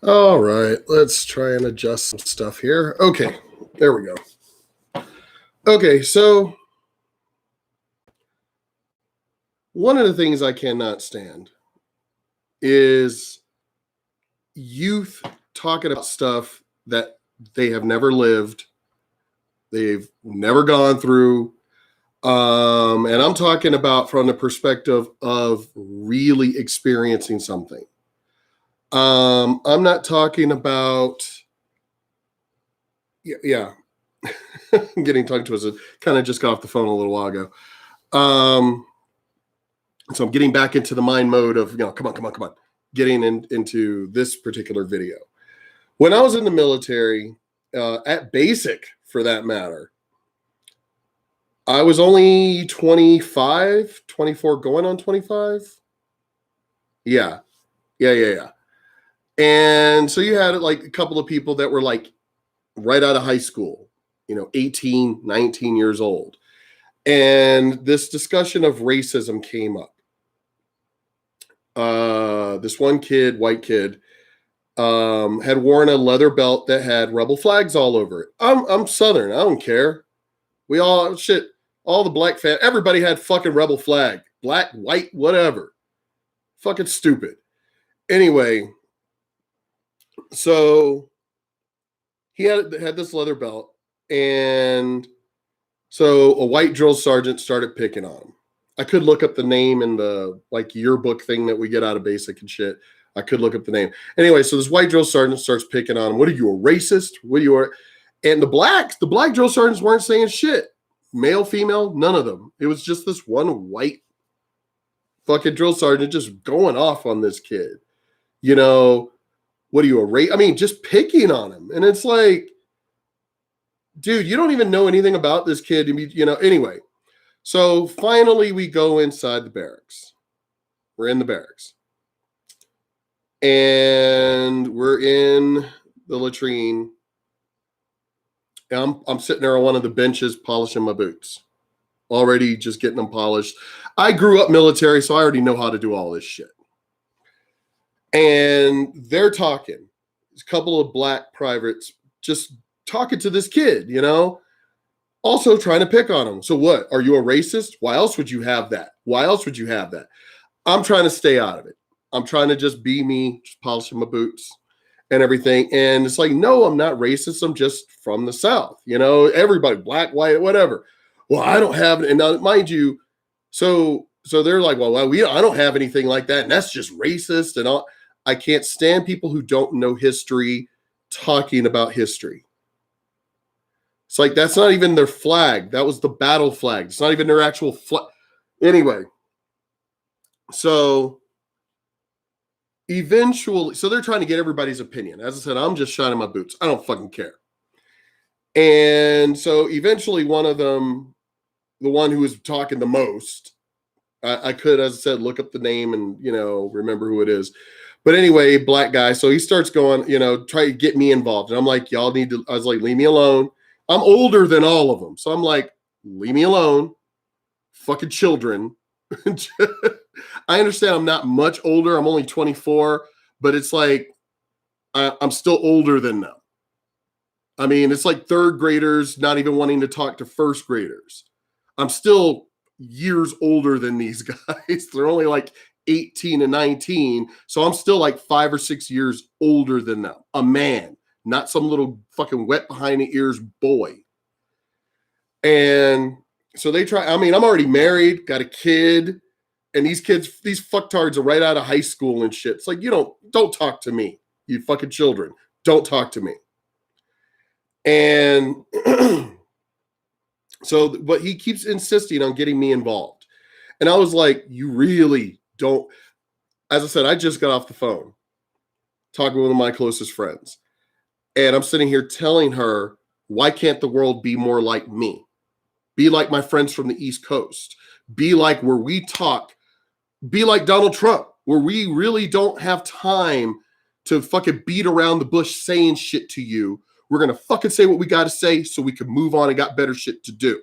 All right, let's try and adjust some stuff here. Okay, there we go. Okay, so one of the things I cannot stand is youth talking about stuff that they have never lived, they've never gone through. And I'm talking about from the perspective of really experiencing something. I'm not talking about, yeah. I'm getting tongue twisted. Kind of just got off the phone a little while ago. Um, so I'm getting back into the mind mode of, come on, getting into this particular video. When I was in the military, at basic for that matter, I was only 25, 24, going on 25. Yeah. And so you had like a couple of people that were like right out of high school, 18, 19 years old. And this discussion of racism came up. This one kid, white kid, had worn a leather belt that had rebel flags all over it. I'm Southern. I don't care. We all all the black everybody had fucking rebel flag, black, white, whatever. Fucking stupid. Anyway, so he had this leather belt, and so a white drill sergeant started picking on him. I could look up the name in the like yearbook thing that we get out of basic and shit. I could look up the name. Anyway, so this white drill sergeant starts picking on him. What are you, a racist? What are you? And the black drill sergeants weren't saying shit. Male, female, none of them. It was just this one white fucking drill sergeant just going off on this kid. What are you, a race? I mean, just picking on him. And it's like, dude, you don't even know anything about this kid. Anyway. So finally we go inside the barracks. We're in the barracks. And we're in the latrine. And I'm sitting there on one of the benches polishing my boots. Already just getting them polished. I grew up military, so I already know how to do all this shit. And they're talking. There's a couple of black privates just talking to this kid, also trying to pick on him. So what? Are you a racist? Why else would you have that? Why else would you have that? I'm trying to stay out of it. I'm trying to just be me, just polishing my boots and everything. And it's like, no, I'm not racist. I'm just from the South. Everybody, black, white, whatever. Well, I don't have it. And now, mind you, so they're like, well, I don't have anything like that. And that's just racist and all. I can't stand people who don't know history talking about history. It's like, that's not even their flag. That was the battle flag. It's not even their actual flag. Anyway, so eventually, so they're trying to get everybody's opinion. As I said, I'm just shining my boots. I don't fucking care. And so eventually one of them, the one who was talking the most, I could, as I said, look up the name and, remember who it is. But anyway, black guy. So he starts going, try to get me involved. And I'm like, y'all need to, I was like, leave me alone. I'm older than all of them. So I'm like, leave me alone. Fucking children. I understand I'm not much older. I'm only 24, but it's like, I'm still older than them. I mean, it's like third graders not even wanting to talk to first graders. I'm still years older than these guys. They're only like 18 and 19. So I'm still like 5 or 6 years older than them. A man. Not some little fucking wet behind the ears boy. And so they try. I mean, I'm already married, got a kid, and these kids, these fucktards are right out of high school and shit. It's like, don't talk to me, you fucking children. Don't talk to me. And but he keeps insisting on getting me involved. And I was like, you really don't. As I said, I just got off the phone talking with one of my closest friends. And I'm sitting here telling her, why can't the world be more like me? Be like my friends from the East Coast. Be like where we talk. Be like Donald Trump, where we really don't have time to fucking beat around the bush saying shit to you. We're going to fucking say what we got to say so we can move on and got better shit to do.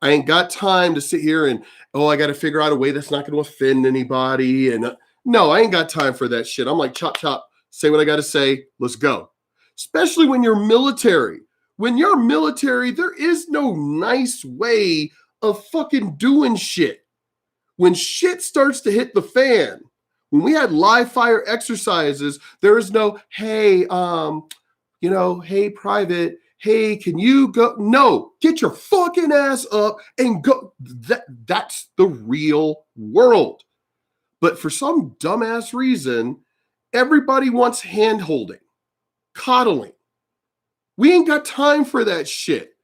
I ain't got time to sit here and, I got to figure out a way that's not going to offend anybody. And no, I ain't got time for that shit. I'm like, chop, chop. say what I got to say. Let's go. Especially when you're military. When you're military, there is no nice way of fucking doing shit. When shit starts to hit the fan, when we had live fire exercises, there is no, hey, hey, private, hey, can you go? No, get your fucking ass up and go. That's the real world. But for some dumbass reason, everybody wants hand holding, coddling. We ain't got time for that shit.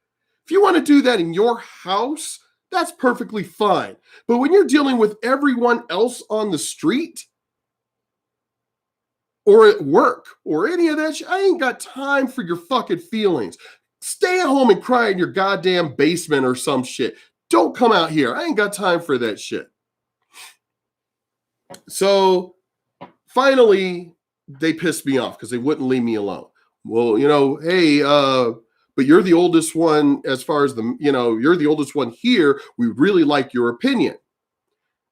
If you want to do that in your house, that's perfectly fine. But when you're dealing with everyone else on the street or at work or any of that shit, I ain't got time for your fucking feelings. Stay at home and cry in your goddamn basement or some shit. Don't come out here. I ain't got time for that shit. So finally, they pissed me off because they wouldn't leave me alone. Well, hey, but you're the oldest one as far as you're the oldest one here. We really like your opinion.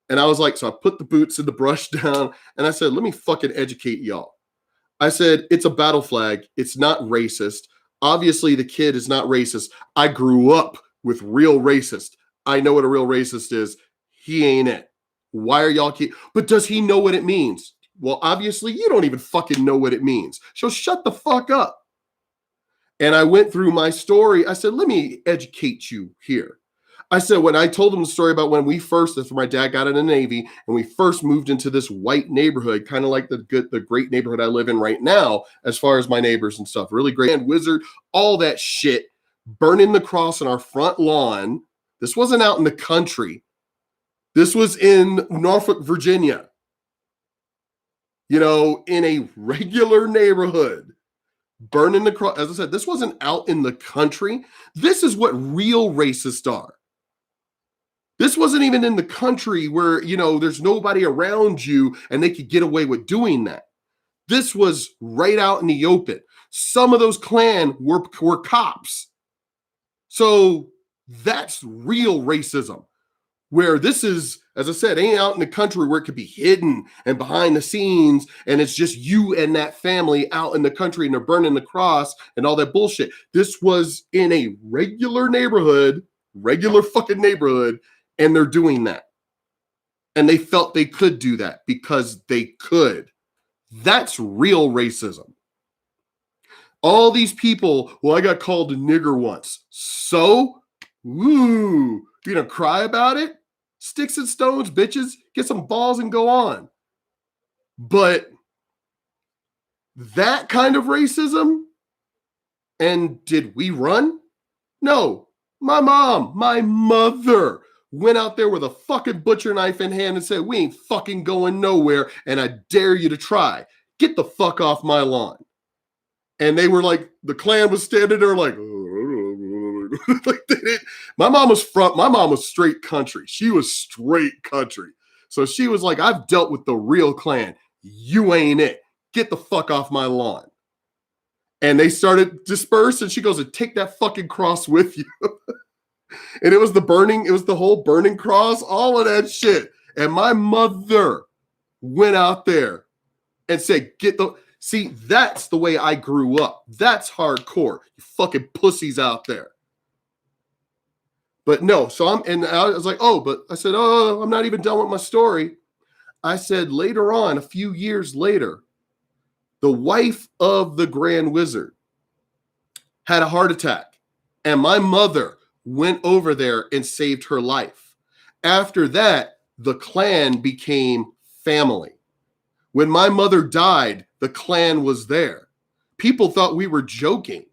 And I was like, so I put the boots and the brush down and I said, let me fucking educate y'all. I said, it's a battle flag. It's not racist. Obviously, the kid is not racist. I grew up with real racist. I know what a real racist is. He ain't it. Why are y'all but does he know what it means? Well, obviously, you don't even fucking know what it means. So shut the fuck up. And I went through my story. I said, let me educate you here. I said, when I told them the story about when after my dad got in the Navy and we first moved into this white neighborhood, kind of like the great neighborhood I live in right now, as far as my neighbors and stuff, really great. And Wizard, all that shit, burning the cross on our front lawn. This wasn't out in the country. This was in Norfolk, Virginia, in a regular neighborhood. Burning the cross. As I said, this wasn't out in the country. This is what real racists are. This wasn't even in the country where, there's nobody around you and they could get away with doing that. This was right out in the open. Some of those Klan were cops. So that's real racism. Where this is, as I said, ain't out in the country where it could be hidden and behind the scenes, and it's just you and that family out in the country and they're burning the cross and all that bullshit. This was in a regular fucking neighborhood, and they're doing that. And they felt they could do that because they could. That's real racism. All these people, well, I got called a nigger once. So, woo, you gonna cry about it? Sticks and stones, bitches. Get some balls and go on. But that kind of racism, and did we run? No. My mother went out there with a fucking butcher knife in hand and said, we ain't fucking going nowhere, and I dare you to try. Get the fuck off my lawn. And they were like, the Klan was standing there like, like my mom was straight country. She was straight country. So she was like, I've dealt with the real Klan. You ain't it. Get the fuck off my lawn. And they started disperse. And she goes, and take that fucking cross with you. And it was the whole burning cross, all of that shit. And my mother went out there and said, see, that's the way I grew up. That's hardcore. You fucking pussies out there. But no, so I was like, I said, I'm not even done with my story. I said, later on, a few years later, the wife of the Grand Wizard had a heart attack, and my mother went over there and saved her life. After that, the Klan became family. When my mother died, the Klan was there. People thought we were joking.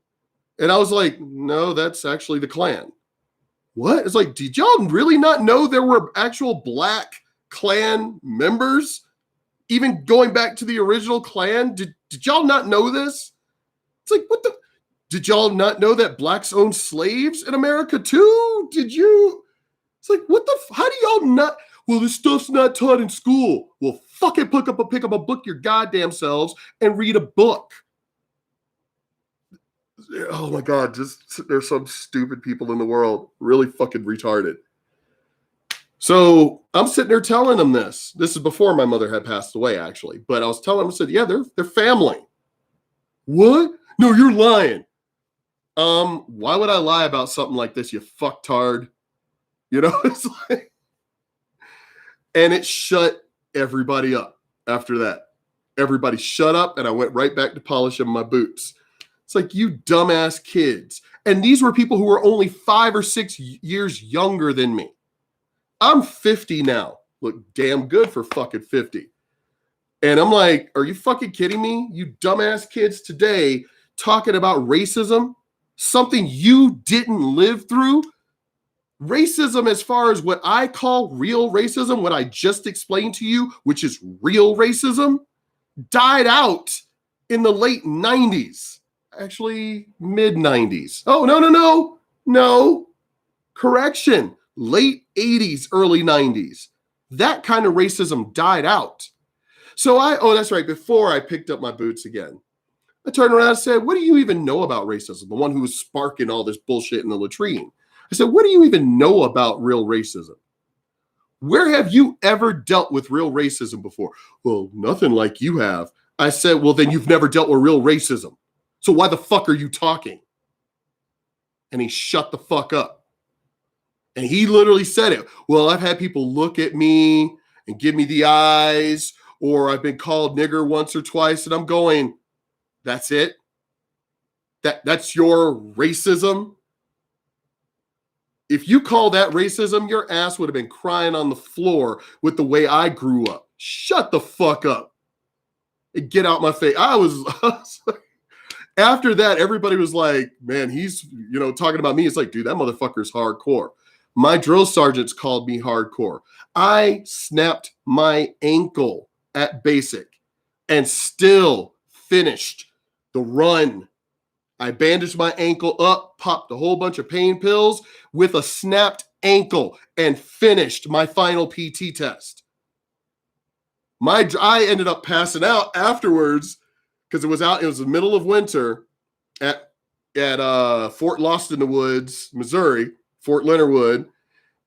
And I was like, no, that's actually the Klan. What? It's like, did y'all really not know there were actual Black Klan members? Even going back to the original Klan? Did y'all not know this? It's like, what the? Did y'all not know that Blacks owned slaves in America too? Did you? It's like, what the? How do y'all not? Well, this stuff's not taught in school. Well, fucking pick up a book your goddamn selves and read a book. Oh my God, there's some stupid people in the world, really fucking retarded. So I'm sitting there telling them this. This is before my mother had passed away, actually. But I was telling them, I said, yeah, they're family. What? No, you're lying. Why would I lie about something like this, you fucktard? You know, it's like, and it shut everybody up after that. Everybody shut up, and I went right back to polishing my boots. It's like, you dumbass kids. And these were people who were only 5 or 6 years younger than me. I'm 50 now. Look damn good for fucking 50. And I'm like, are you fucking kidding me? You dumbass kids today talking about racism, something you didn't live through. Racism, as far as what I call real racism, what I just explained to you, which is real racism, died out in the late 90s. Actually, mid 90s. Oh, no. Correction. Late 80s, early 90s. That kind of racism died out. So that's right. Before I picked up my boots again, I turned around and said, what do you even know about racism? The one who was sparking all this bullshit in the latrine. I said, what do you even know about real racism? Where have you ever dealt with real racism before? Well, nothing like you have. I said, well, then you've never dealt with real racism. So why the fuck are you talking? And he shut the fuck up. And he literally said it. Well, I've had people look at me and give me the eyes, or I've been called nigger once or twice, and I'm going, that's it? That's your racism? If you call that racism, your ass would have been crying on the floor with the way I grew up. Shut the fuck up. And get out my face. I was after that, everybody was like, man, he's, talking about me. It's like, dude, that motherfucker's hardcore. My drill sergeants called me hardcore. I snapped my ankle at basic and still finished the run. I bandaged my ankle up, popped a whole bunch of pain pills with a snapped ankle, and finished my final PT test. I ended up passing out afterwards because it was the middle of winter at Fort Lost in the Woods, Missouri, Fort Leonard Wood.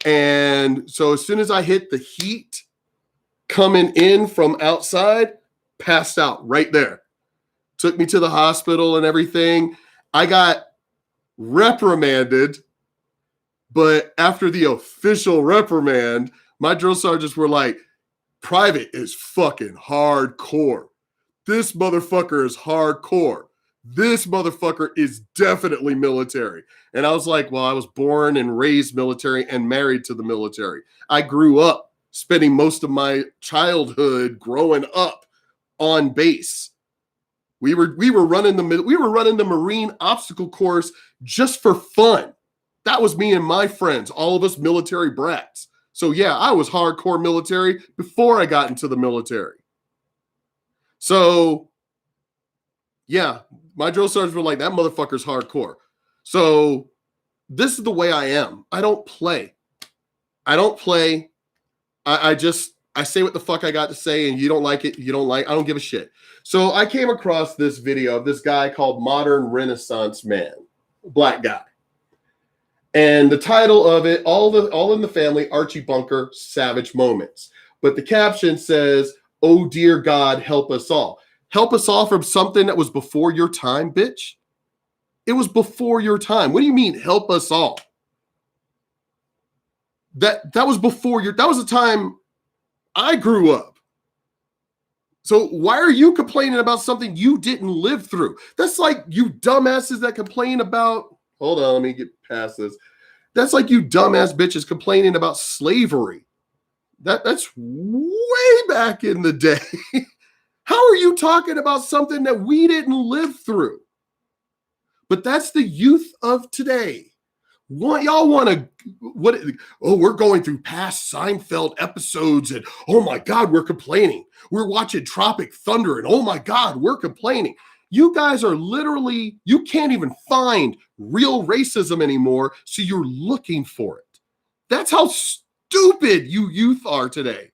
And so as soon as I hit the heat coming in from outside, passed out right there. Took me to the hospital and everything. I got reprimanded, but after the official reprimand, my drill sergeants were like, Private is fucking hardcore. This motherfucker is hardcore. This motherfucker is definitely military. And I was like, well, I was born and raised military and married to the military. I grew up spending most of my childhood growing up on base. We were running the Marine obstacle course just for fun. That was me and my friends, all of us military brats. So yeah, I was hardcore military before I got into the military. So yeah, my drill sergeants were like, that motherfucker's hardcore. So this is the way I am. I don't play. I say what the fuck I got to say, and you don't like it, you don't like, I don't give a shit. So I came across this video of this guy called Modern Renaissance Man, black guy. And the title of it, All in the Family, Archie Bunker, Savage Moments. But the caption says, oh dear God, help us all. Help us all from something that was before your time, bitch? It was before your time. What do you mean, help us all? That was before that was the time I grew up. So why are you complaining about something you didn't live through? That's like you dumbasses that complain about, hold on, let me get past this. That's like you dumbass bitches complaining about slavery. That's way back in the day. How are you talking about something that we didn't live through? But that's the youth of today. We're going through past Seinfeld episodes and oh my God, we're complaining. We're watching Tropic Thunder and oh my God, we're complaining. You guys are literally, you can't even find real racism anymore, so you're looking for it. That's how stupid you youth are today.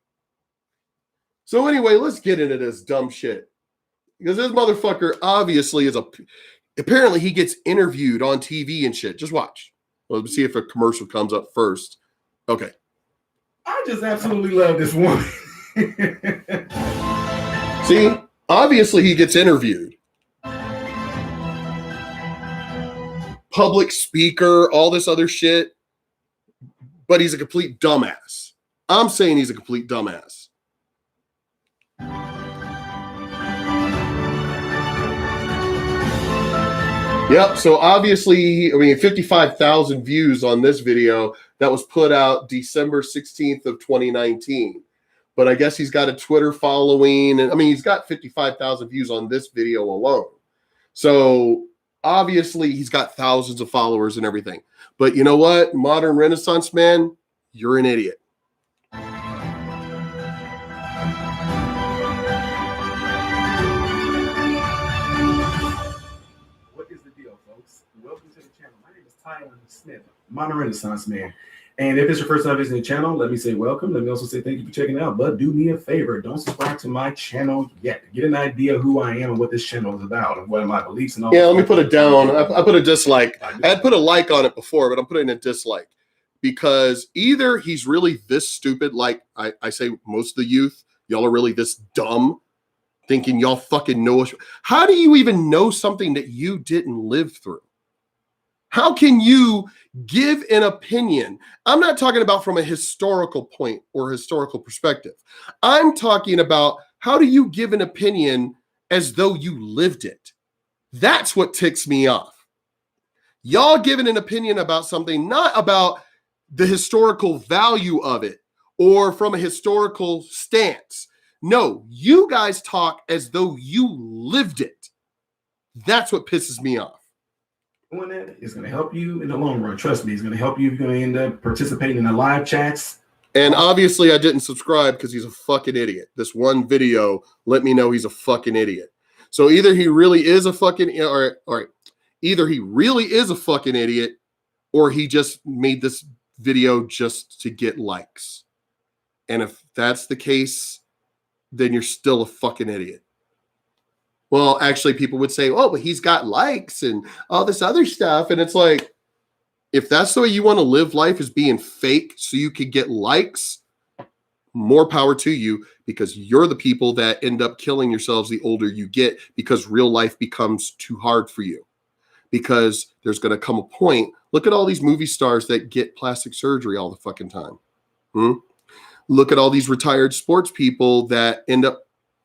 So anyway, let's get into this dumb shit. Because this motherfucker obviously apparently he gets interviewed on TV and shit. Just watch. Let's see if a commercial comes up first. Okay. I just absolutely love this woman. See, obviously he gets interviewed. Public speaker, all this other shit, but he's a complete dumbass. I'm saying he's a complete dumbass. Yep, so obviously, 55,000 views on this video that was put out December 16th of 2019. But I guess he's got a Twitter following, and he's got 55,000 views on this video alone. So obviously he's got thousands of followers and everything. But you know what? Modern Renaissance man, you're an idiot. What is the deal, folks? Welcome to the channel. My name is Tyler Smith, Modern Renaissance man. And if it's your first time visiting the channel, let me say welcome. Let me also say thank you for checking it out. But do me a favor, don't subscribe to my channel yet. Get an idea who I am and what this channel is about and what are my beliefs and all. Yeah, let me put it down. I put a dislike. I had put a like on it before, but I'm putting a dislike. Because either he's really this stupid, like I say most of the youth, y'all are really this dumb, thinking y'all fucking know. How do you even know something that you didn't live through? How can you give an opinion? I'm not talking about from a historical point or historical perspective. I'm talking about how do you give an opinion as though you lived it? That's what ticks me off. Y'all giving an opinion about something, not about the historical value of it or from a historical stance. No, you guys talk as though you lived it. That's what pisses me off. Doing that is going to help you in the long run. Trust me, it's going to help you. You're going to end up participating in the live chats. And obviously I didn't subscribe because he's a fucking idiot. This one video let me know he's a fucking idiot. So either he really is a fucking, either he really is a fucking idiot or he just made this video just to get likes. And if that's the case, then you're still a fucking idiot. Well, actually, people would say, oh, but he's got likes and all this other stuff. And it's like, if that's the way you want to live life, is being fake so you could get likes, more power to you, because you're the people that end up killing yourselves the older you get, because real life becomes too hard for you. Because there's going to come a point, look at all these movie stars that get plastic surgery all the fucking time. Look at all these retired sports people that end up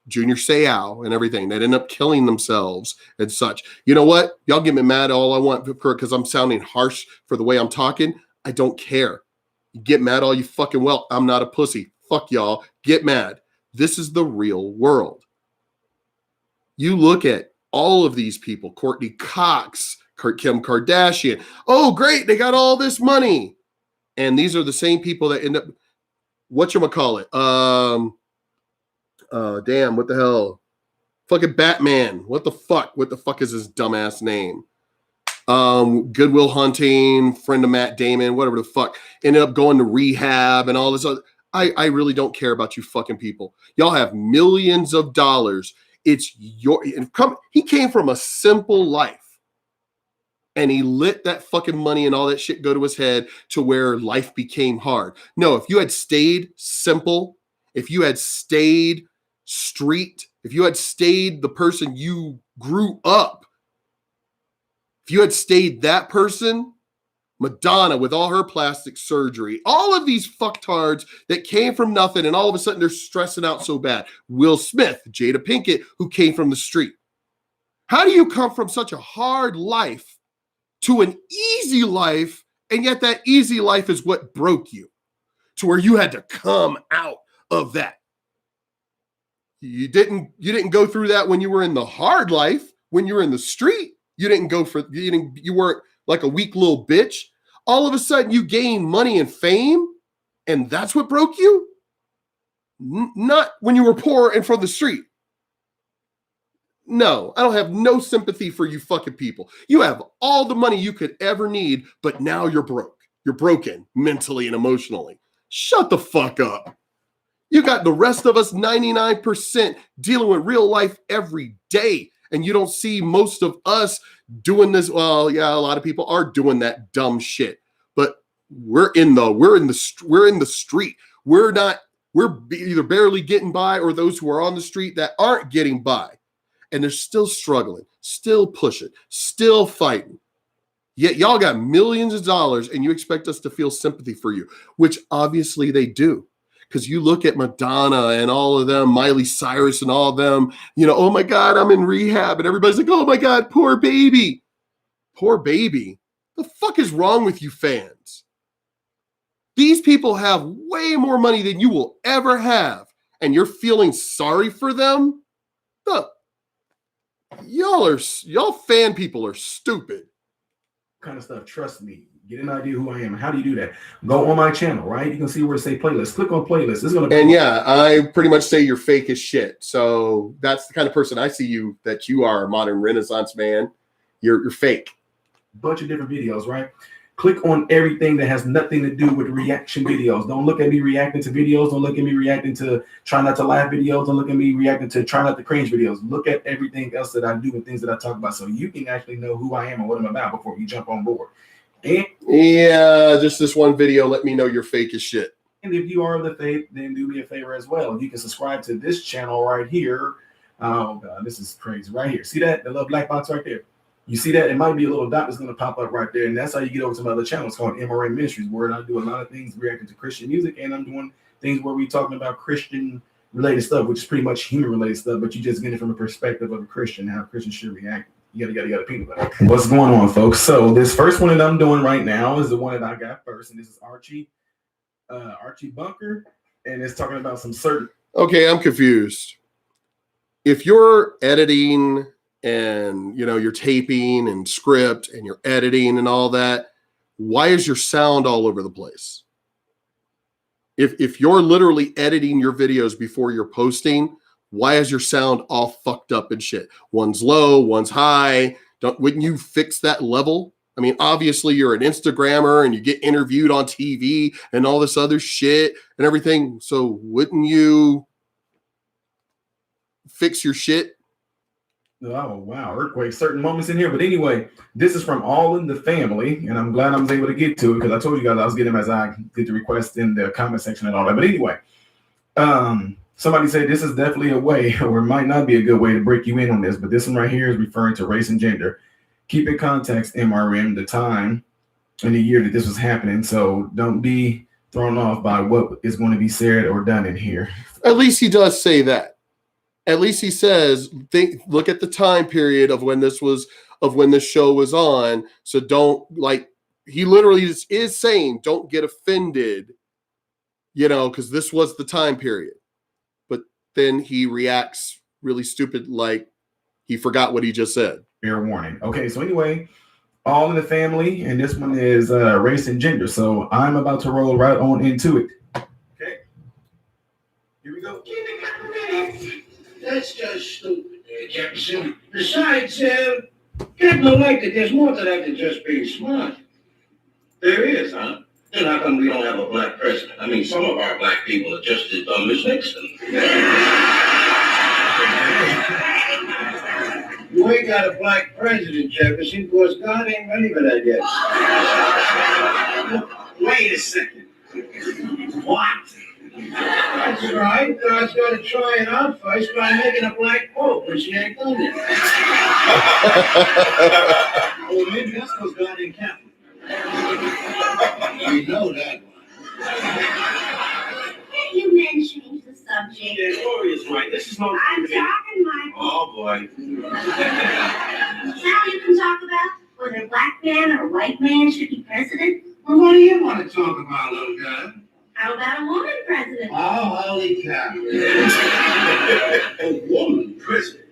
Junior Seau and everything, that end up killing themselves and such. You know what? Y'all get me mad all I want because I'm sounding harsh for the way I'm talking. I don't care. You get mad all you fucking well. I'm not a pussy. Fuck y'all. Get mad. This is the real world. You look at all of these people, Courtney Cox, Kim Kardashian. Oh, great. They got all this money. And these are the same people that end up, whatchamacallit? Damn, what the hell? Fucking Batman. What the fuck? What the fuck is his dumbass name? Good Will Hunting, friend of Matt Damon, whatever the fuck. Ended up going to rehab and all this other. I really don't care about you fucking people. Y'all have millions of dollars. It's your, he came from a simple life. And he let that fucking money and all that shit go to his head to where life became hard. No, if you had stayed simple, if you had stayed street, if you had stayed the person you grew up, if you had stayed that person, Madonna with all her plastic surgery, all of these fucktards that came from nothing and all of a sudden they're stressing out so bad. Will Smith, Jada Pinkett, who came from the street. How do you come from such a hard life to an easy life, and yet that easy life is what broke you to where you had to come out of that? You didn't go through that when you were in the hard life. When you were in the street, you weren't like a weak little bitch. All of a sudden you gain money and fame, and that's what broke you? Not when you were poor and from the street. No, I don't have no sympathy for you fucking people. You have all the money you could ever need, but now you're broke. You're broken mentally and emotionally. Shut the fuck up. You got the rest of us 99% dealing with real life every day. And you don't see most of us doing this. Well, yeah, a lot of people are doing that dumb shit, but we're in the street. We're either barely getting by, or those who are on the street that aren't getting by. And they're still struggling, still pushing, still fighting. Yet y'all got millions of dollars and you expect us to feel sympathy for you, which obviously they do. Because you look at Madonna and all of them, Miley Cyrus and all of them, oh my God, I'm in rehab. And everybody's like, oh my God, poor baby. Poor baby. The fuck is wrong with you fans? These people have way more money than you will ever have. And you're feeling sorry for them? Y'all fan people are stupid. Kind of stuff. Trust me. Get an idea who I am. How do you do that? Go on my channel, right? You can see where it say playlist. Click on playlist. It's gonna. And yeah, I pretty much say you're fake as shit. So that's the kind of person I see you that you are, a modern Renaissance man. You're fake. Bunch of different videos, right? Click on everything that has nothing to do with reaction videos. Don't look at me reacting to videos. Don't look at me reacting to try not to laugh videos. Don't look at me reacting to try not to cringe videos. Look at everything else that I do and things that I talk about, so you can actually know who I am and what I'm about before you jump on board. And yeah, just this one video let me know you're fake as shit. And if you are of the faith, then do me a favor as well. You can subscribe to this channel right here. Oh God, this is crazy right here. See that? The little black box right there. You see that? It might be a little dot that's going to pop up right there. And that's how you get over to my other channel. It's called MRN Ministries, where I do a lot of things reacting to Christian music. And I'm doing things where we're talking about Christian related stuff, which is pretty much human related stuff, but you just get it from a perspective of a Christian, how Christians should react. You gotta peanut butter. What's going on, folks? So this first one that I'm doing right now is the one that I got first. And this is Archie Bunker. And it's talking about some certain. Okay, I'm confused. If you're editing and you're taping and script and you're editing and all that, why is your sound all over the place? If you're literally editing your videos before you're posting, why is your sound all fucked up and shit? One's low, one's high. Wouldn't you fix that level? I mean, obviously you're an Instagrammer and you get interviewed on TV and all this other shit and everything. So wouldn't you fix your shit? Oh, wow. Earthquake, certain moments in here. But anyway, this is from All in the Family. And I'm glad I was able to get to it because I told you guys I was getting them as I did the request in the comment section and all that. But anyway, somebody said this is definitely a way, or it might not be a good way to break you in on this. But this one right here is referring to race and gender. Keep in context, MRM, the time and the year that this was happening. So don't be thrown off by what is going to be said or done in here. At least he does say that. At least he says, look at the time period of when this show was on. So don't, he literally is saying, don't get offended, because this was the time period. But then he reacts really stupid, like he forgot what he just said. Fair warning. Okay, so anyway, All in the Family, and this one is race and gender. So I'm about to roll right on into it. Okay, here we go. That's just stupid, Jefferson. Besides, getting elected, there's more to that than just being smart. There is, huh? Then how come we don't have a black president? I mean, some of our black people are just as dumb as Nixon. You ain't got a black president, Jefferson, because God ain't ready for that yet. Wait a second. What? That's right. God's got to try it out first by making a black pope, but she ain't done it. Well, maybe that's because God ain't Catholic. You know that one. Can you men change the subject? Yeah, Gloria's right. This is no. I'm talking, Michael. Oh, boy. Now you can talk about whether a black man or a white man should be president. Well, what do you want to talk about, little guy? How about a woman president? Oh, holy cow. A woman president?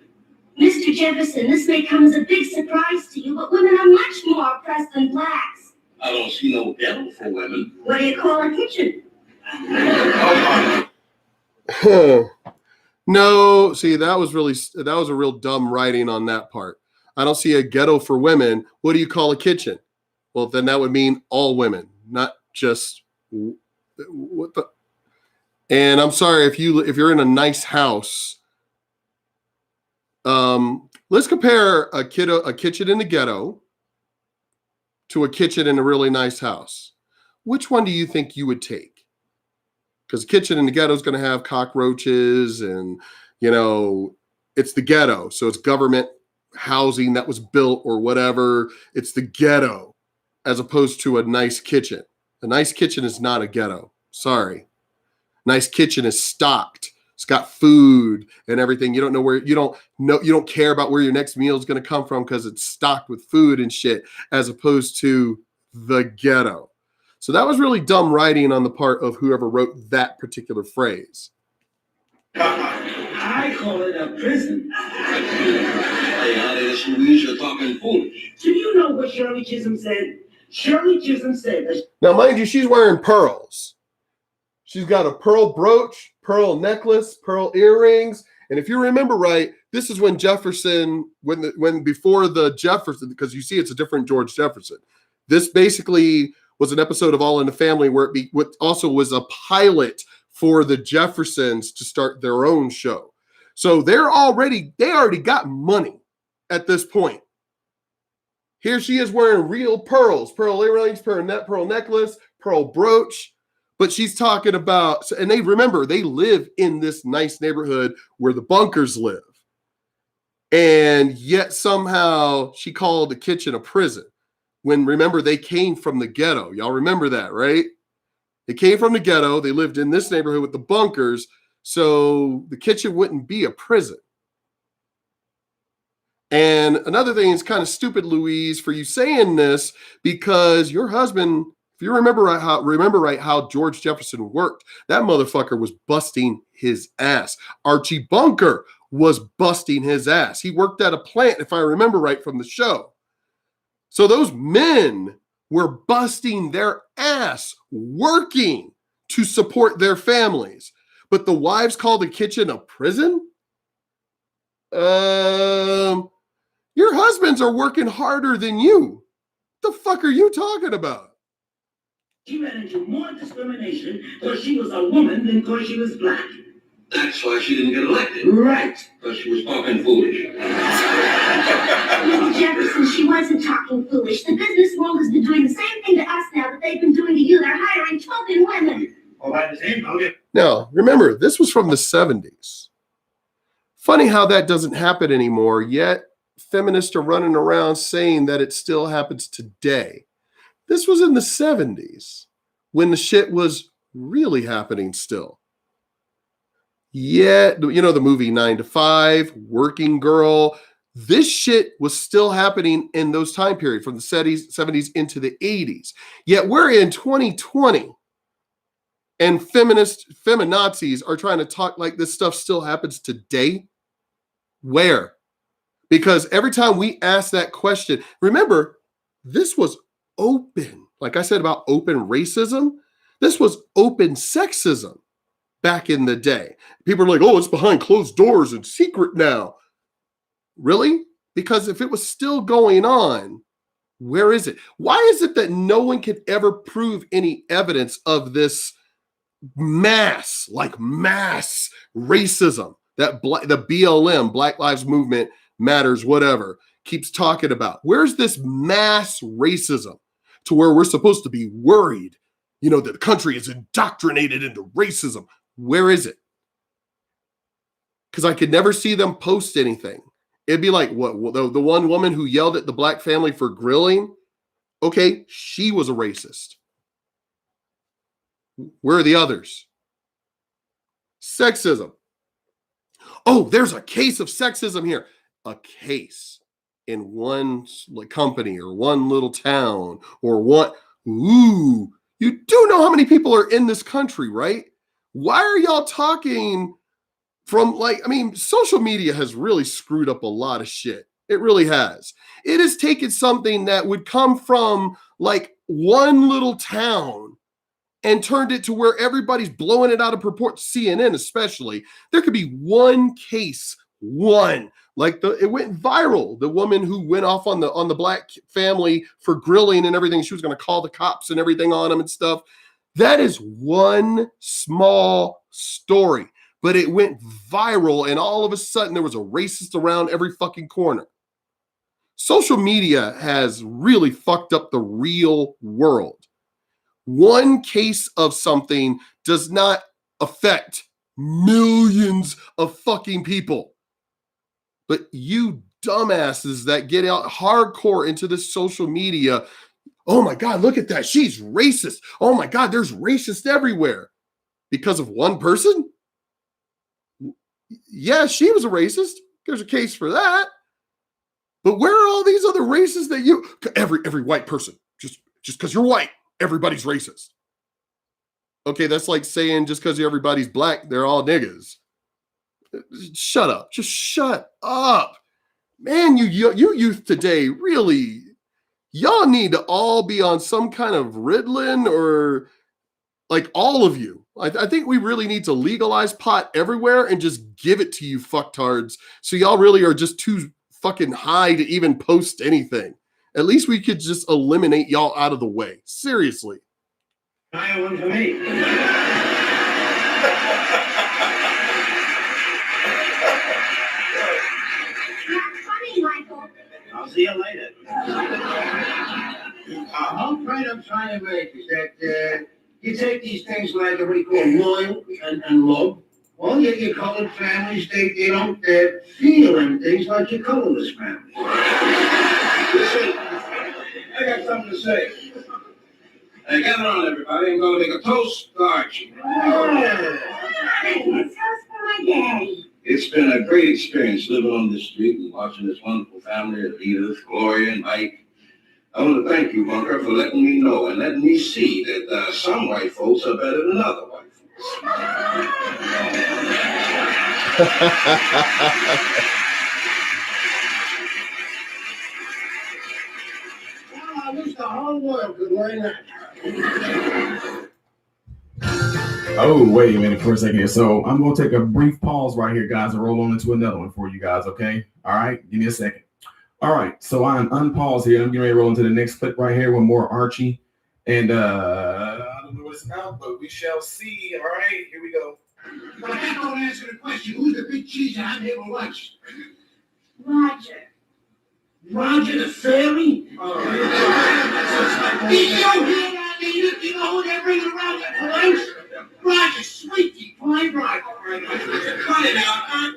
Mr. Jefferson, this may come as a big surprise to you, but women are much more oppressed than blacks. I don't see no devil for women. What do you call a kitchen? No, see, that was a real dumb writing on that part. I don't see a ghetto for women. What do you call a kitchen? Well, then that would mean all women, not just what the. And I'm sorry if you're in a nice house. Let's compare a kitchen in the ghetto to a kitchen in a really nice house. Which one do you think you would take? because the kitchen in the ghetto is going to have cockroaches and, you know, it's the ghetto. So it's government housing that was built or whatever. It's the ghetto as opposed to a nice kitchen. A nice kitchen is not a ghetto. Sorry. Nice kitchen is stocked. It's got food and everything. You don't know where, you don't care about where your next meal is going to come from because it's stocked with food and shit, as opposed to the ghetto. So that was really dumb writing on the part of whoever wrote that particular phrase. I call it a prison. Hey, honey, Louise, you're talking foolish. Do you know what Shirley Chisholm said? Shirley Chisholm said that. Now, mind you, she's wearing pearls. She's got a pearl brooch, pearl necklace, pearl earrings. And if you remember right, this is when Jefferson, when before the Jefferson, because you see it's a different George Jefferson. This basically was an episode of All in the Family where what also was a pilot for the Jeffersons to start their own show. So they already got money at this point. Here she is wearing real pearls, pearl earrings, pearl necklace, pearl brooch. But she's talking about, and they live in this nice neighborhood where the Bunkers live. And yet somehow she called the kitchen a prison. When, remember, they came from the ghetto. Y'all remember that, right? They came from the ghetto. They lived in this neighborhood with the Bunkers. So the kitchen wouldn't be a prison. And another thing is kind of stupid, Louise, for you saying this, because your husband, if you remember right how George Jefferson worked, that motherfucker was busting his ass. Archie Bunker was busting his ass. He worked at a plant, if I remember right from the show. So those men were busting their ass working to support their families. But the wives call the kitchen a prison? Your husbands are working harder than you. The fuck are you talking about? She ran into more discrimination because she was a woman than because she was black. That's why she didn't get elected. Right. Because she was talking foolish. Mr. Jefferson, she wasn't talking foolish. The business world has been doing the same thing to us now that they've been doing to you. They're hiring token women. All by the same token. Now, remember, this was from the 70s. Funny how that doesn't happen anymore, yet feminists are running around saying that it still happens today. This was in the 70s when the shit was really happening still. Yet, you know, the movie 9 to 5, Working Girl, this shit was still happening in those time periods from the 70s into the 80s. Yet we're in 2020 and feminazis are trying to talk like this stuff still happens today. Where? Because every time we ask that question, remember, this was open. Like I said about open racism, this was open sexism back in the day. People are like, oh, it's behind closed doors and secret now. Really? Because if it was still going on, where is it? Why is it that no one could ever prove any evidence of this mass racism that the BLM, Black Lives Movement Matters, whatever, keeps talking about? Where's this mass racism to where we're supposed to be worried, you know, that the country is indoctrinated into racism? Where is it? Because I could never see them post anything. It'd be like, what, the one woman who yelled at the black family for grilling? Okay, she was a racist. Where are the others? Sexism. Oh, there's a case of sexism here. A case in one company or one little town or what? Ooh, you do know how many people are in this country, right? Why are y'all talking from social media has really screwed up a lot of shit. It really has. It has taken something that would come from like one little town and turned it to where everybody's blowing it out of proportion. CNN especially. There could be one case, it went viral. The woman who went off on the black family for grilling and everything. She was going to call the cops and everything on them and stuff. That is one small story, but it went viral and all of a sudden there was a racist around every fucking corner. Social media has really fucked up the real world. One case of something does not affect millions of fucking people. But you dumbasses that get out hardcore into this social media, oh my God, look at that. She's racist. Oh my God, there's racists everywhere. Because of one person? Yeah, she was a racist. There's a case for that. But where are all these other racists that you every white person, just because you're white, everybody's racist. Okay, that's like saying just because everybody's black, they're all niggas. Shut up. Just shut up. Man, you youth today, really, y'all need to all be on some kind of Ritalin, or like all of you. I think we really need to legalize pot everywhere and just give it to you fucktards. So y'all really are just too fucking high to even post anything. At least we could just eliminate y'all out of the way. Seriously. I one for me. Not funny, Michael. I'll see you later. The point I'm trying to make is that you take these things like what you call loyal and love. Well, your colored families, they don't feel them things like your colorless families. Listen, I got something to say. Hey, gather on, everybody. I'm going to make a toast to Archie. It's toast for my daddy. It's been a great experience living on this street and watching this wonderful family of Edith, Gloria, and Mike. I want to thank you, Bunker, for letting me know and letting me see that some white folks are better than other white folks. Well, I wish the whole world could learn that. Oh, wait a minute for a second here. So I'm going to take a brief pause right here, guys, and roll on into another one for you guys, okay? All right, give me a second. All right, so I'm unpaused here. I'm getting ready to roll into the next clip right here with more Archie. And I don't know what it's about, but we shall see. All right, here we go. But I don't answer the question. Who's the big cheese I'm here for lunch? Roger. Roger the fairy? Did you hear that, Edith? You know who they're bringing around for lunch? Roger, sweetie, pie Roger. Cut it out, huh?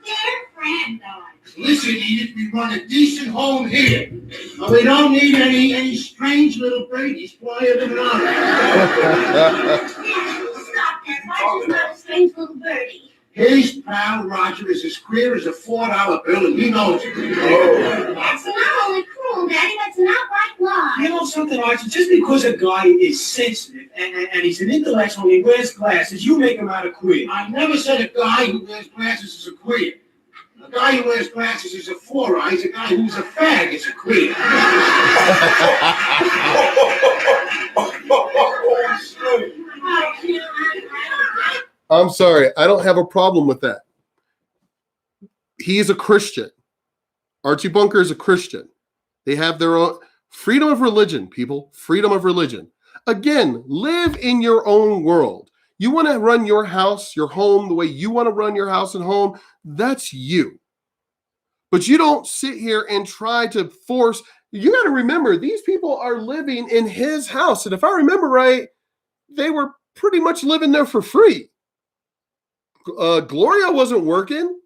Scared friend, dog. Listen, Edith, we run a decent home here. But we don't need any strange little babies flying around. Yeah, stop that. Roger's not a strange little birdie. His pal Roger is as queer as a $4 bill, and he knows it. That's not only cruel, Daddy. That's an outright lie. You know something, Archie? Just because a guy is sensitive and he's an intellectual and he wears glasses, you make him out a queer. I never said a guy who wears glasses is a queer. A guy who wears glasses is a four-eye. He's a guy who's a fag is a queer. I'm sorry. I don't have a problem with that. He's a Christian. Archie Bunker is a Christian. They have their own freedom of religion, people. Freedom of religion. Again, live in your own world. You want to run your house, your home, the way you want to run your house and home. That's you. But you don't sit here and try to force. You got to remember, these people are living in his house. And if I remember right, they were pretty much living there for free. Gloria wasn't working.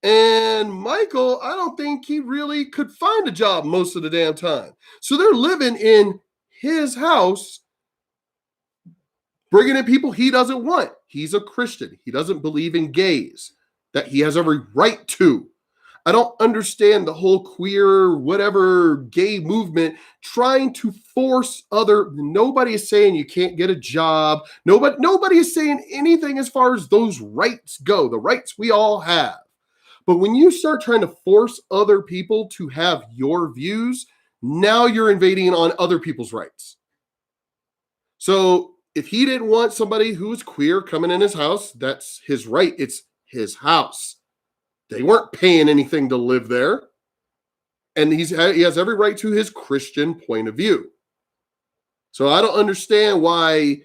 And Michael, I don't think he really could find a job most of the damn time. So they're living in his house, bringing in people he doesn't want. He's a Christian. He doesn't believe in gays, that he has every right to. I don't understand the whole queer, whatever, gay movement trying to force other. Nobody is saying you can't get a job. Nobody is saying anything as far as those rights go, the rights we all have. But when you start trying to force other people to have your views, now you're invading on other people's rights. So if he didn't want somebody who was queer coming in his house, that's his right. It's his house. They weren't paying anything to live there. And he has every right to his Christian point of view. So I don't understand why,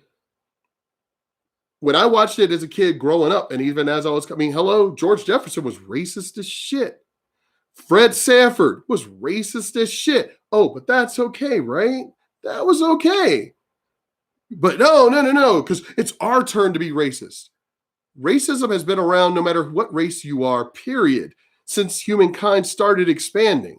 when I watched it as a kid growing up, and even as I was coming, hello, George Jefferson was racist as shit. Fred Sanford was racist as shit. Oh, but that's okay, right? That was okay. But no, because it's our turn to be racist. Racism has been around no matter what race you are, period, since humankind started expanding.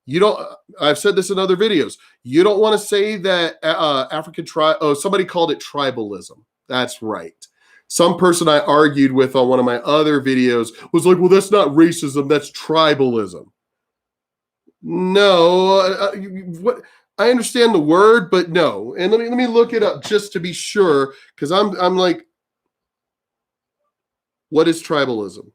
You don't, I've said this in other videos. You don't want to say that African tribe, somebody called it tribalism. That's right. Some person I argued with on one of my other videos was like, well, that's not racism, that's tribalism. No, what I understand the word, but no. And let me look it up just to be sure, because I'm like, what is tribalism?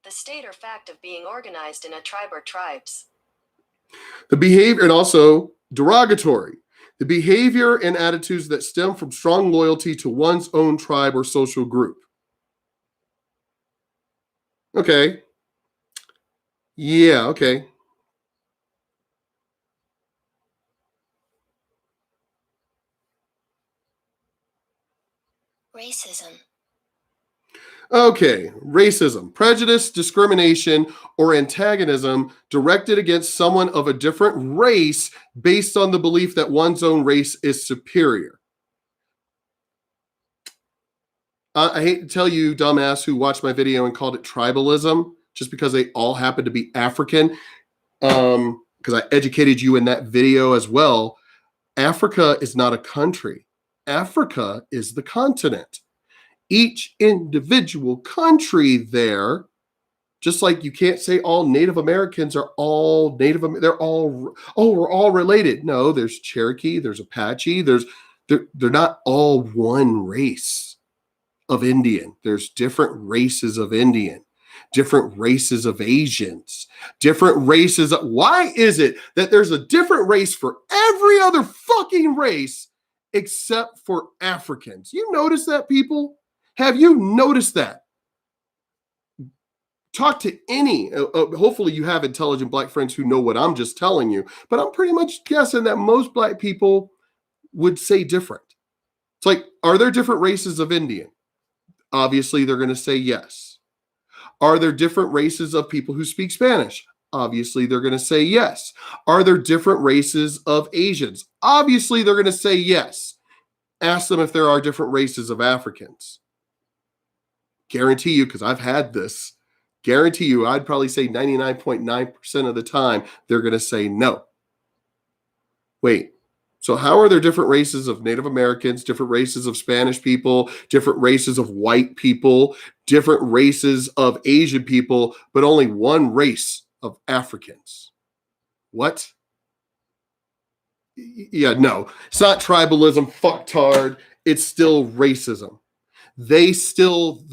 The state or fact of being organized in a tribe or tribes. The behavior, and also derogatory. The behavior and attitudes that stem from strong loyalty to one's own tribe or social group. Okay. Yeah, okay. Racism. Okay, racism, prejudice, discrimination, or antagonism directed against someone of a different race based on the belief that one's own race is superior. I hate to tell you, dumbass, who watched my video and called it tribalism, just because they all happen to be African, because I educated you in that video as well. Africa is not a country. Africa is the continent. Each individual country there, just like you can't say all Native Americans are all Native, they're all, we're all related. No, there's Cherokee, there's Apache, they're not all one race of Indian. There's different races of Indian, different races of Asians, different races. Why is it that there's a different race for every other fucking race except for Africans? You notice that, people? Have you noticed that? Talk to any, hopefully you have intelligent black friends who know what I'm just telling you, but I'm pretty much guessing that most black people would say different. It's like, are there different races of Indian? Obviously, they're going to say yes. Are there different races of people who speak Spanish? Obviously, they're going to say yes. Are there different races of Asians? Obviously, they're going to say yes. Ask them if there are different races of Africans. Guarantee you, because I've had this, guarantee you, I'd probably say 99.9% of the time, they're going to say no. Wait, so how are there different races of Native Americans, different races of Spanish people, different races of white people, different races of Asian people, but only one race of Africans? What? Yeah, no, it's not tribalism, fucktard. It's still racism. The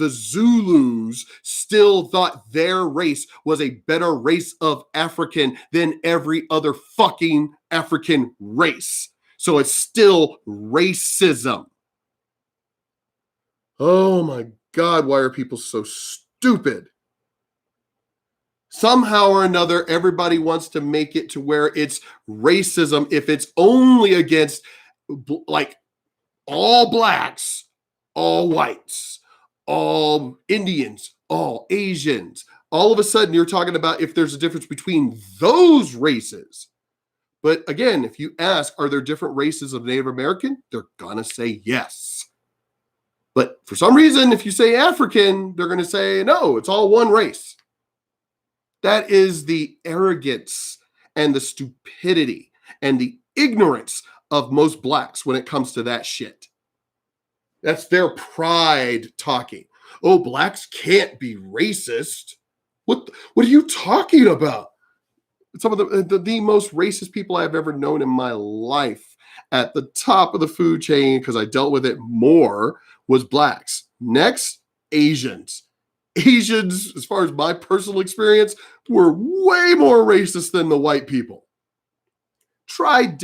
Zulus still thought their race was a better race of African than every other fucking African race. So it's still racism. Oh my God, why are people so stupid? Somehow or another, everybody wants to make it to where it's racism if it's only against like all blacks, all whites, all Indians, all Asians. All of a sudden, you're talking about if there's a difference between those races. But again, if you ask, are there different races of Native American? They're going to say yes. But for some reason, if you say African, they're going to say, no, it's all one race. That is the arrogance and the stupidity and the ignorance of most blacks when it comes to that shit. That's their pride talking. Oh, blacks can't be racist. What are you talking about? Some of the most racist people I've ever known in my life at the top of the food chain, because I dealt with it more, was blacks. Next, Asians. Asians, as far as my personal experience, were way more racist than the white people. Try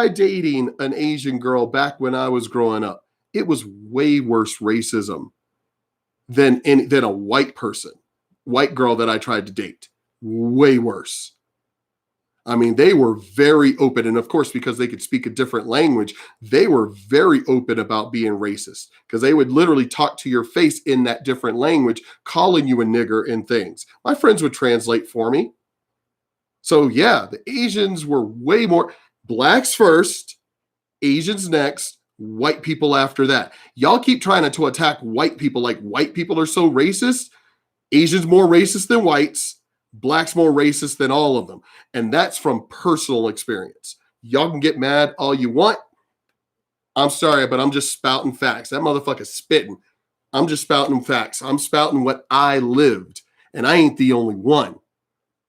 dating an Asian girl back when I was growing up. It was way worse racism than a white girl that I tried to date. Way worse. I mean, they were very open. And of course, because they could speak a different language, they were very open about being racist, because they would literally talk to your face in that different language, calling you a nigger and things. My friends would translate for me. So yeah, the Asians were way more. Blacks first, Asians next, white people after that. Y'all keep trying to attack white people like white people are so racist. Asians more racist than whites, blacks more racist than all of them. And that's from personal experience. Y'all can get mad all you want. I'm sorry, but I'm just spouting facts. That motherfucker's spitting. I'm just spouting facts. I'm spouting what I lived. And I ain't the only one.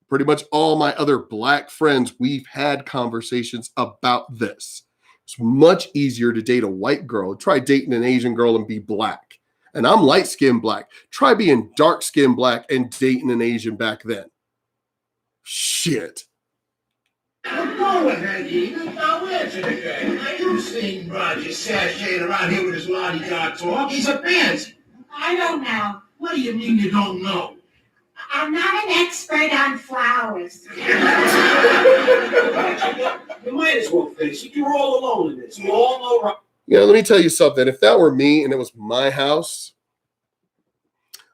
Pretty much all my other black friends, we've had conversations about this. It's much easier to date a white girl. Try dating an Asian girl and be black. And I'm light-skinned black. Try being dark-skinned black and dating an Asian back then. Shit. Well, go ahead, Ethan. Now answer the guy. You've seen Roger sashaying around here with his lollipop talk. He's a pansy. I don't know. What do you mean you don't know? I'm not an expert on flowers. You might as well face it. You're all alone in this. You all know. Yeah, let me tell you something. If that were me and it was my house,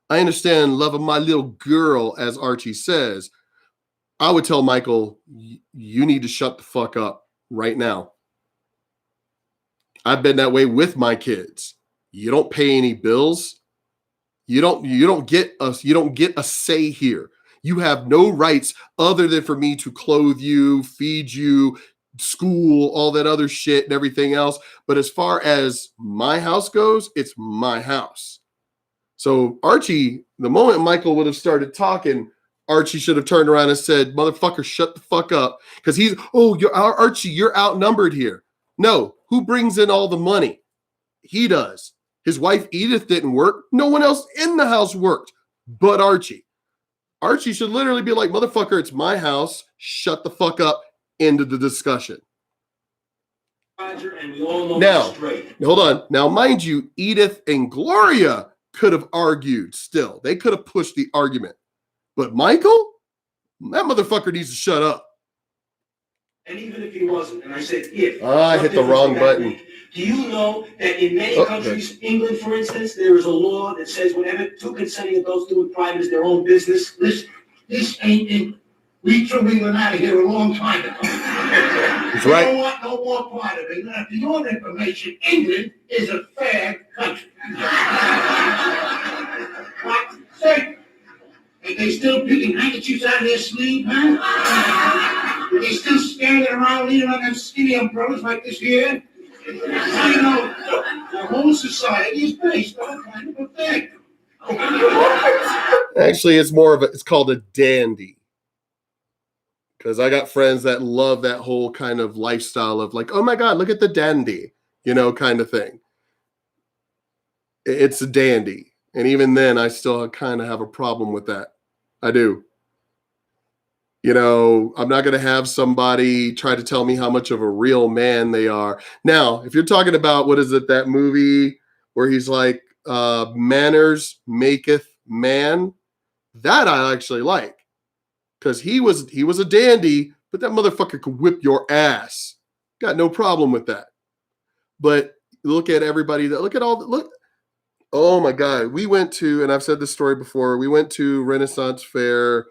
I understand loving my little girl, as Archie says. I would tell Michael, you need to shut the fuck up right now. I've been that way with my kids. You don't pay any bills. You don't get a say here. You have no rights other than for me to clothe you, feed you, school, all that other shit and everything else. But as far as my house goes, it's my house. So Archie, the moment Michael would have started talking, Archie should have turned around and said, motherfucker, shut the fuck up. Because Archie, you're outnumbered here. No, who brings in all the money? He does. His wife Edith didn't work. No one else in the house worked but Archie. Archie should literally be like, motherfucker, it's my house. Shut the fuck up. End of the discussion. Roger, and we all know Now, straight. hold on. Now, mind you, Edith and Gloria could have argued still. They could have pushed the argument. But Michael, that motherfucker needs to shut up. And even if he wasn't, and I said if. I hit the wrong button. Do you know that in many countries, England, for instance, there is a law that says whenever two consenting adults do in private is their own business? This ain't in. We threw England out of here a long time ago. That's We right. don't want no more part of it. Now, for your information, England is a fair country. What? Say, are they still picking handkerchiefs out of their sleeve, huh? Are they still standing around leaning on them skinny umbrellas like this here? Now you know, the whole society is based on kind of effect. Actually, it's called a dandy. Because I got friends that love that whole kind of lifestyle of like, oh my God, look at the dandy, kind of thing. It's a dandy. And even then, I still kind of have a problem with that. I do. I'm not going to have somebody try to tell me how much of a real man they are. Now, if you're talking about, what is it, that movie where he's like, manners maketh man, that I actually like. Because he was a dandy, but that motherfucker could whip your ass. Got no problem with that. But look at everybody look. Oh my God. We went to, and I've said this story before, we went to Renaissance Fair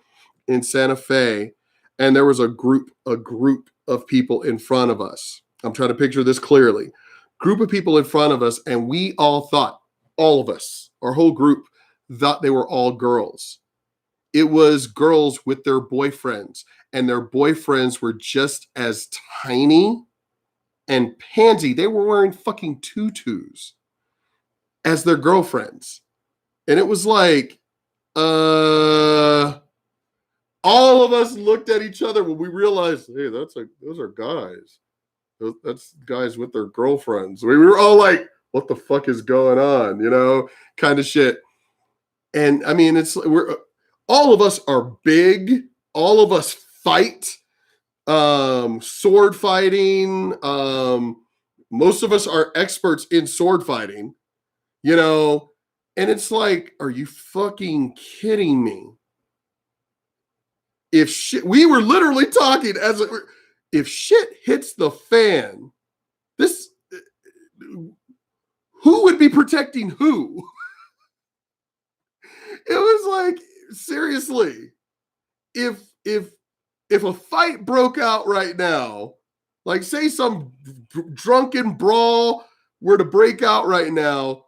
in Santa Fe, and there was a group of people in front of us. I'm trying to picture this clearly. Group of people in front of us, and we all thought, all of us, our whole group, thought they were all girls. It was girls with their boyfriends, and their boyfriends were just as tiny and pansy. They were wearing fucking tutus as their girlfriends. And it was like, all of us looked at each other when we realized, hey, those are guys. That's guys with their girlfriends. We were all like, what the fuck is going on? Kind of shit. And I mean, all of us are big. All of us fight, sword fighting. Most of us are experts in sword fighting, and it's like, are you fucking kidding me? We were literally talking if shit hits the fan, who would be protecting who? It was like, seriously, if a fight broke out right now, Like, say some drunken brawl were to break out right now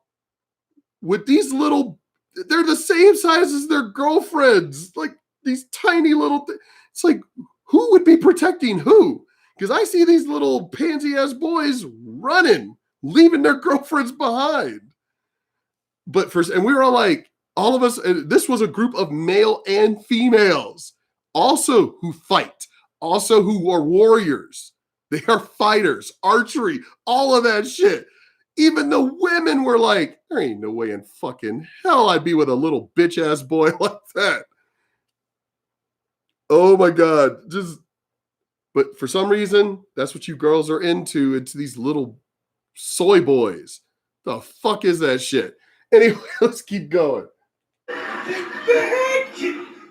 with these little, they're the same size as their girlfriends. Like these tiny little, it's like, who would be protecting who? Because I see these little pansy ass boys running, leaving their girlfriends behind. But and we were all like, all of us, this was a group of male and females, also who fight, also who are warriors. They are fighters, archery, all of that shit. Even the women were like, there ain't no way in fucking hell I'd be with a little bitch ass boy like that. Oh my God. But for some reason, that's what you girls are into. It's these little soy boys. The fuck is that shit? Anyway, let's keep going.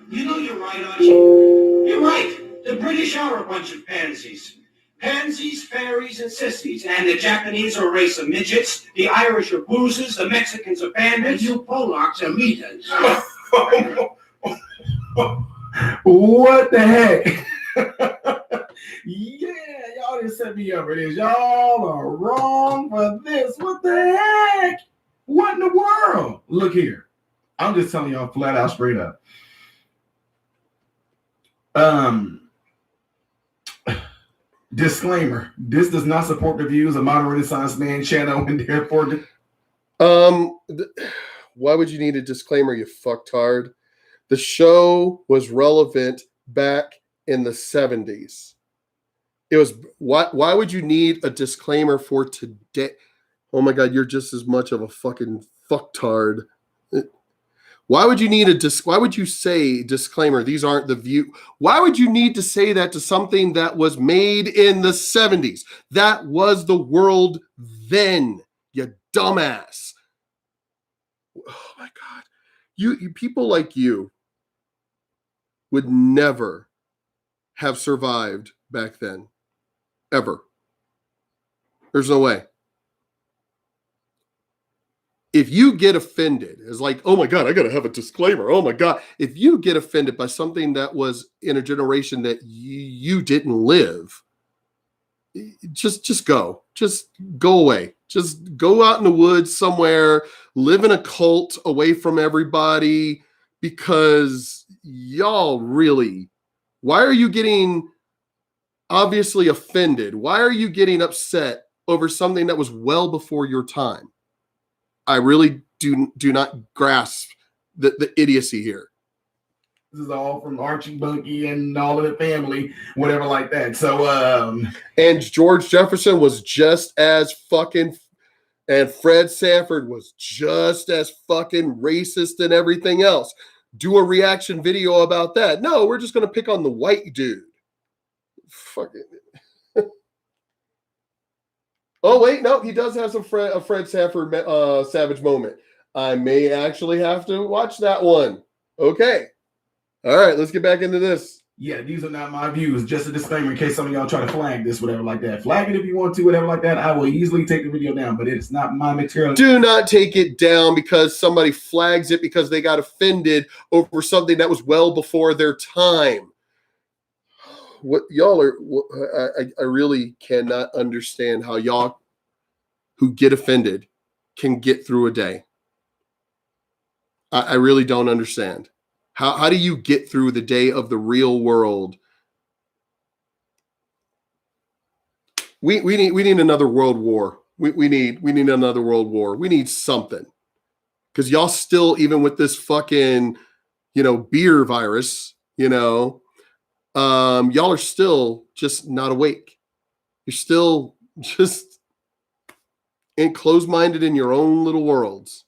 You know you're right, aren't you? You're right. The British are a bunch of pansies. Pansies, fairies, and sissies. And the Japanese are a race of midgets. The Irish are boozers. The Mexicans are And bandits. you Polacks are meters. What the heck? Yeah, y'all didn't set me up for this. Y'all are wrong for this. What the heck? What in the world? Look here. I'm just telling y'all flat out, straight up. Disclaimer: this does not support the views of Modern Renaissance Man channel, and therefore, why would you need a disclaimer, you fucktard? The show was relevant back in the 70s. It was why would you need a disclaimer for today? Oh my God, you're just as much of a fucking fucktard. Why would you need why would you say disclaimer? These aren't the view. Why would you need to say that to something that was made in the 70s? That was the world then, you dumbass. Oh my God. You people like you would never have survived back then. Ever. There's no way. If you get offended, it's like, oh my God, I got to have a disclaimer. Oh my God. If you get offended by something that was in a generation that you didn't live, just go. Just go away. Just go out in the woods somewhere, live in a cult away from everybody, because y'all really, why are you getting obviously offended? Why are you getting upset over something that was well before your time? I really do not grasp the idiocy here. this is all from Archie Bunkie and all of the family, whatever like that. So, and George Jefferson was just as fucking, and Fred Sanford was just as fucking racist and everything else. Do a reaction video about that. No, we're just going to pick on the white dude. Fucking. Oh, wait, no, he does have some Fred Sanford savage moment. I may actually have to watch that one. Okay. All right, let's get back into this. yeah, these are not my views. Just a disclaimer in case some of y'all try to flag this, whatever like that. Flag it if you want to, whatever like that. I will easily take the video down, but it's not my material. Do not take it down because somebody flags it because they got offended over something that was well before their time. What y'all are, I really cannot understand how y'all who get offended can get through a day. I really don't understand. How do you get through the day of the real world? We need another world war. We need another world war. We need something. Because y'all still, even with this fucking, beer virus, y'all are still just not awake. You're still just closed-minded in your own little worlds.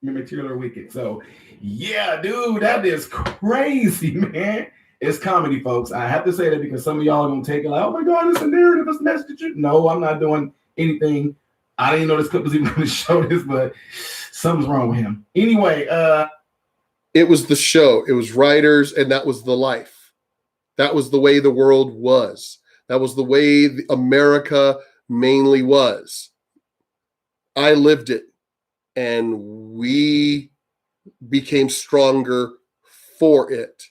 Your material are wicked. So, yeah, dude, that is crazy, man. It's comedy, folks. I have to say that because some of y'all are going to take it like, oh my God, it's a narrative, it's a message. No, I'm not doing anything. I didn't know this clip was even going to show this, but something's wrong with him. Anyway, it was the show. It was writers, and that was the life. That was the way the world was. That was the way America mainly was. I lived it, and we became stronger for it.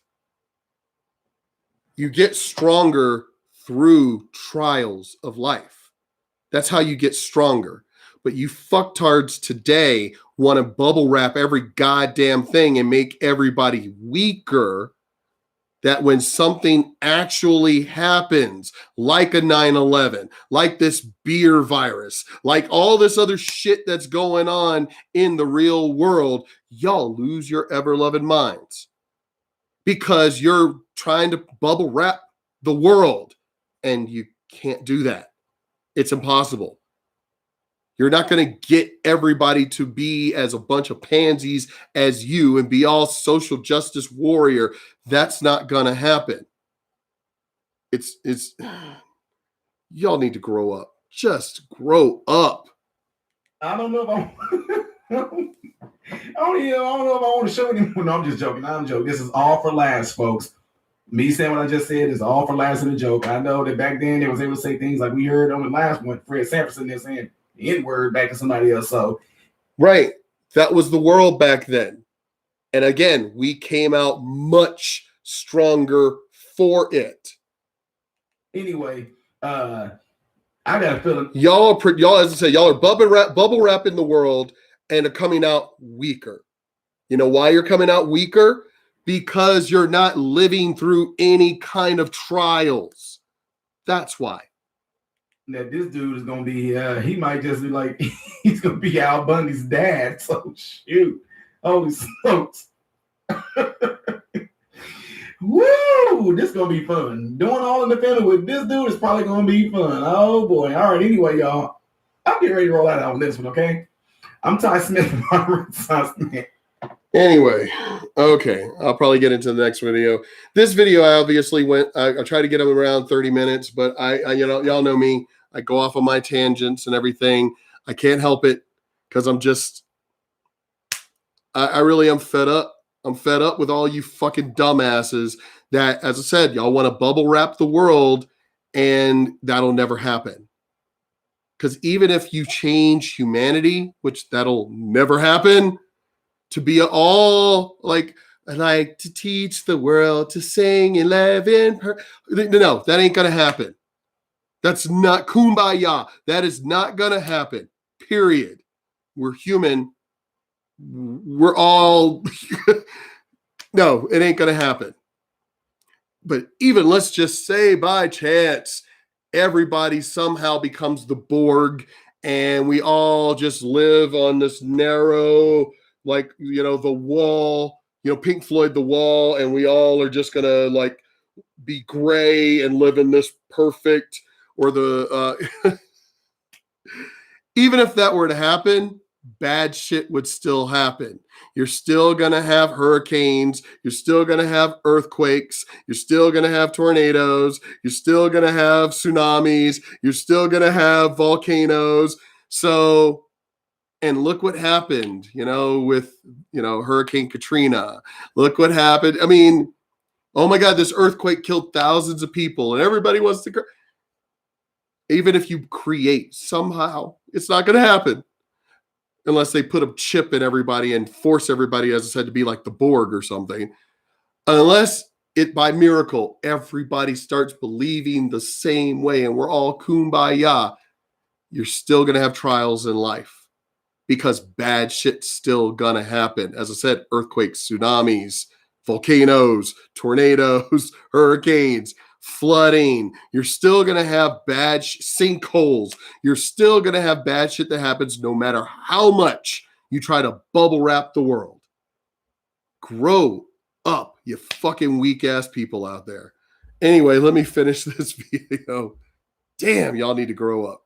You get stronger through trials of life. That's how you get stronger. But you fucktards today want to bubble wrap every goddamn thing and make everybody weaker, that when something actually happens, like a 9/11, like this beer virus, like all this other shit that's going on in the real world, y'all lose your ever-loving minds because you're trying to bubble wrap the world, and you can't do that. It's impossible. You're not going to get everybody to be as a bunch of pansies as you and be all social justice warrior. That's not going to happen. It's y'all need to grow up. Just grow up. I don't know if I don't know if I want to show anyone. No, I'm just joking. I'm joking. This is all for laughs, folks. Me saying what I just said is all for laughs and a joke. I know that back then they was able to say things like we heard on the last one, Fred Sanderson there saying the N-word back to somebody else. So right. That was the world back then. And again, we came out much stronger for it. anyway, I got a feeling Y'all, as I said, y'all are bubble wrapping the world and are coming out weaker. You know why you're coming out weaker? Because you're not living through any kind of trials. That's why. that this dude is gonna be he might just be like he's gonna be Al Bundy's dad. So shoot. Holy smokes. Woo! This is gonna be fun. Doing all in the family with this dude is probably gonna be fun. Oh boy. All right, anyway, y'all. I'm getting ready to roll out on this one, okay? I'm Ty Smith, my Renaissance man. Anyway, okay, I'll probably get into the next video. This video, I obviously I tried to get them around 30 minutes, but I y'all know me. I go off on my tangents and everything. I can't help it because I'm just, I really am fed up. I'm fed up with all you fucking dumbasses that, as I said, y'all want to bubble wrap the world, and that'll never happen. Because even if you change humanity, which that'll never happen, to be all like, I like to teach the world to sing 11 no, that ain't gonna happen. That's not kumbaya. That is not gonna happen. Period. We're human. We're all no, it ain't gonna happen. But even let's just say by chance everybody somehow becomes the Borg and we all just live on this narrow, like, the wall, Pink Floyd, The Wall, and we all are just gonna like be gray and live in this perfect, or the even if that were to happen, bad shit would still happen. You're still going to have hurricanes. You're still going to have earthquakes. You're still going to have tornadoes. You're still going to have tsunamis. You're still going to have volcanoes. So, and look what happened, with, Hurricane Katrina. Look what happened. I mean, oh my God, this earthquake killed thousands of people and everybody wants to, even if you create somehow, it's not going to happen. Unless they put a chip in everybody and force everybody, as I said, to be like the Borg or something. Unless it, by miracle, everybody starts believing the same way and we're all kumbaya, you're still going to have trials in life. Because bad shit's still going to happen. As I said, earthquakes, tsunamis, volcanoes, tornadoes, hurricanes, flooding. You're still going to have bad sinkholes. You're still going to have bad shit that happens no matter how much you try to bubble wrap the world. Grow up, you fucking weak ass people out there. Anyway, let me finish this video. Damn, y'all need to grow up.